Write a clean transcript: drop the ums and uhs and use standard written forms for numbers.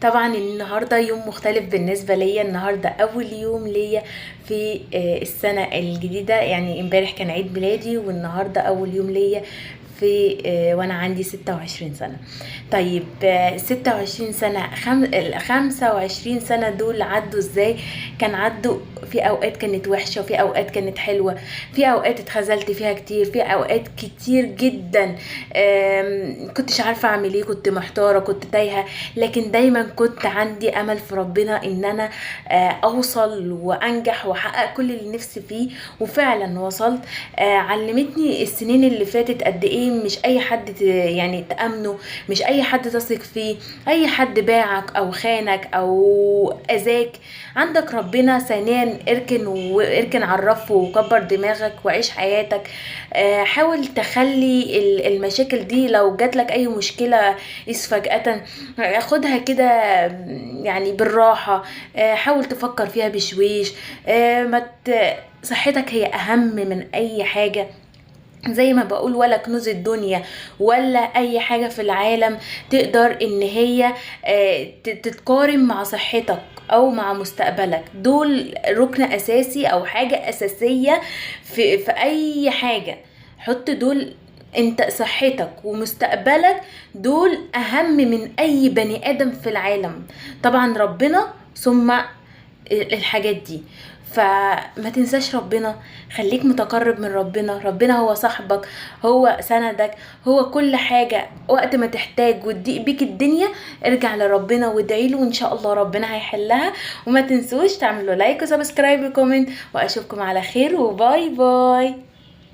طبعا النهارده يوم مختلف بالنسبه ليا. النهارده اول يوم ليا في السنه الجديده. يعني امبارح كان عيد ميلادي والنهارده اول يوم ليا في وانا عندي 26 سنه. طيب 26 سنه، ال 25 سنه دول عدوا ازاي؟ كان عدوا في اوقات كانت وحشه وفي اوقات كانت حلوه، في اوقات اتخذلت فيها كتير، في اوقات كتير جدا كنتش عارفه اعمل ايه، كنت محتاره، كنت تايهه. لكن دايما كنت عندي امل في ربنا ان انا اوصل وانجح واحقق كل اللي نفسي فيه، وفعلا وصلت. علمتني السنين اللي فاتت قد ايه مش اي حد يعني تأمنه، مش اي حد تثق فيه. اي حد باعك او خانك او اذاك، عندك ربنا. ثانيا اركن على الرف وكبر دماغك وعيش حياتك. حاول تخلي المشاكل دي لو جاتلك اي مشكلة فجأة، خدها كده يعني بالراحة. حاول تفكر فيها بشويش. ما صحتك هي اهم من اي حاجة. زي ما بقول، ولا كنوز الدنيا ولا اي حاجة في العالم تقدر ان هي تتقارن مع صحتك او مع مستقبلك. دول ركن اساسي او حاجة اساسية في اي حاجة. حط دول. انت صحتك ومستقبلك دول اهم من اي بني ادم في العالم. طبعا ربنا ثم الحاجات دي. فما تنساش ربنا، خليك متقرب من ربنا. ربنا هو صاحبك، هو سندك، هو كل حاجة. وقت ما تحتاج وتضيق بيك الدنيا، ارجع لربنا وادعي له وان شاء الله ربنا هيحلها. وما تنسوش تعملوا لايك وسبسكرايب وكومنت، واشوفكم على خير وباي باي.